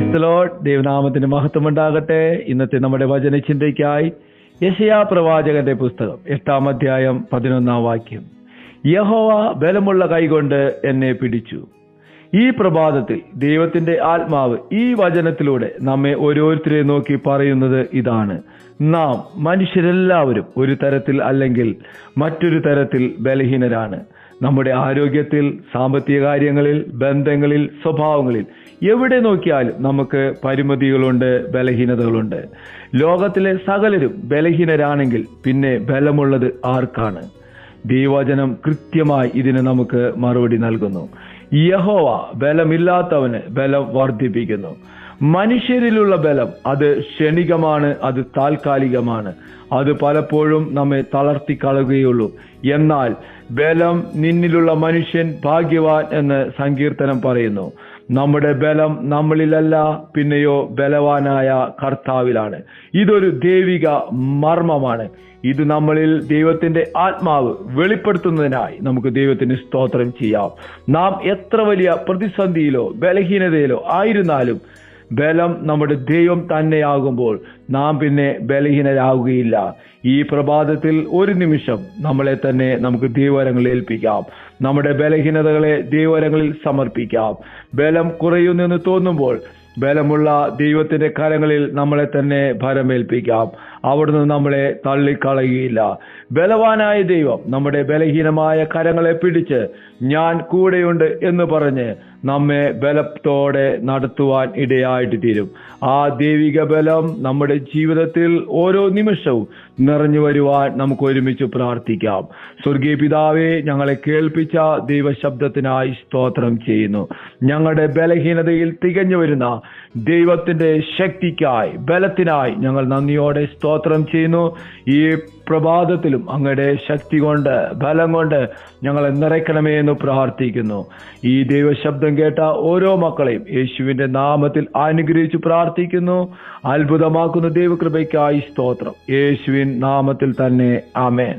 Praise the Lord. ദൈവനാമത്തിന് മഹത്വം ഉണ്ടാകട്ടെ. ഇന്നത്തെ നമ്മുടെ വചന ചിന്തയ്ക്കായി യെശയ്യാ പ്രവാചകന്റെ പുസ്തകം 8-ാം അധ്യായം 11-ാം വാക്യം. യഹോവ ബലമുള്ള കൈകൊണ്ട് എന്നെ പിടിച്ചു. ഈ പ്രഭാതത്തിൽ ദൈവത്തിന്റെ ആത്മാവ് ഈ വചനത്തിലൂടെ നമ്മെ ഓരോരുത്തരെ നോക്കി പറയുന്നത് ഇതാണ്: നാം മനുഷ്യരെല്ലാവരും ഒരു തരത്തിൽ അല്ലെങ്കിൽ മറ്റൊരു തരത്തിൽ ബലഹീനരാണ്. നമ്മുടെ ആരോഗ്യത്തിൽ, സാമ്പത്തിക കാര്യങ്ങളിൽ, ബന്ധങ്ങളിൽ, സ്വഭാവങ്ങളിൽ എവിടെ നോക്കിയാലും നമുക്ക് പരിമിതികളുണ്ട്, ബലഹീനതകളുണ്ട്. ലോകത്തിലെ സകലരും ബലഹീനരാണെങ്കിൽ പിന്നെ ബലമുള്ളത് ആർക്കാണ്? ദൈവവചനം കൃത്യമായി ഇതിന് നമുക്ക് മറുപടി നൽകുന്നു. യഹോവ ബലമില്ലാത്തവന് ബലം വർദ്ധിപ്പിക്കുന്നു. മനുഷ്യരിലുള്ള ബലം അത് ക്ഷണികമാണ്, അത് താൽക്കാലികമാണ്, അത് പലപ്പോഴും നമ്മെ തളർത്തിക്കളയുകയുള്ളൂ. എന്നാൽ ബലം നിന്നിലുള്ള മനുഷ്യൻ ഭാഗ്യവാൻ എന്ന് സങ്കീർത്തനം പറയുന്നു. നമ്മുടെ ബലം നമ്മളിലല്ല, പിന്നെയോ ബലവാനായ കർത്താവിലാണ്. ഇതൊരു ദൈവിക മർമ്മമാണ്. ഇത് നമ്മളിൽ ദൈവത്തിന്റെ ആത്മാവ് വെളിപ്പെടുത്തുന്നതിനായി നമുക്ക് ദൈവത്തിന് സ്തോത്രം ചെയ്യാം. നാം എത്ര വലിയ പ്രതിസന്ധിയിലോ ബലഹീനതയിലോ ആയിരുന്നാലും ബലം നമ്മുടെ ദൈവം തന്നെയാകുമ്പോൾ നാം പിന്നെ ബലഹീനരാകുകയില്ല. ഈ പ്രഭാതത്തിൽ ഒരു നിമിഷം നമ്മളെ തന്നെ നമുക്ക് ദൈവകരങ്ങളിൽ ഏൽപ്പിക്കാം. നമ്മുടെ ബലഹീനതകളെ ദൈവകരങ്ങളിൽ സമർപ്പിക്കാം. ബലം കുറയുന്നെന്ന് തോന്നുമ്പോൾ ബലമുള്ള ദൈവത്തിന്റെ കരങ്ങളിൽ നമ്മളെ തന്നെ ഭരമേൽപ്പിക്കാം. അവിടുന്ന് നമ്മളെ തള്ളിക്കളയുകയില്ല. ബലവാനായ ദൈവം നമ്മുടെ ബലഹീനമായ കരങ്ങളെ പിടിച്ച് ഞാൻ കൂടെയുണ്ട് എന്ന് പറഞ്ഞ് നമ്മെ ബലത്തോടെ നടത്തുവാൻ ഇടയായിട്ട് തീരും. ആ ദൈവിക ബലം നമ്മുടെ ജീവിതത്തിൽ ഓരോ നിമിഷവും നിറഞ്ഞു വരുവാൻ നമുക്ക് ഒരുമിച്ച് പ്രാർത്ഥിക്കാം. സ്വർഗീയ പിതാവേ, ഞങ്ങളെ കേൾപ്പിച്ച ദൈവശബ്ദത്തിനായി സ്തോത്രം ചെയ്യുന്നു. ഞങ്ങളുടെ ബലഹീനതയിൽ തികഞ്ഞു വരുന്ന ദൈവത്തിന്റെ ശക്തിക്കായി, ബലത്തിനായി ഞങ്ങൾ നന്ദിയോടെ സ്തോത്രം ചെയ്യുന്നു. ഈ പ്രഭാതത്തിലും അങ്ങയുടെ ശക്തി കൊണ്ട്, ബലം കൊണ്ട് ഞങ്ങളെ നിറയ്ക്കണമേ എന്ന് പ്രാർത്ഥിക്കുന്നു. ഈ ദൈവശബ്ദം കേട്ട ഓരോ മക്കളെയും യേശുവിന്റെ നാമത്തിൽ അനുഗ്രഹിച്ച് പ്രാർത്ഥിക്കുന്നു. അത്ഭുതമാക്കുന്ന ദൈവകൃപയ്ക്കായി സ്തോത്രം. യേശുവിൻ നാമത്തിൽ തന്നെ ആമേൻ.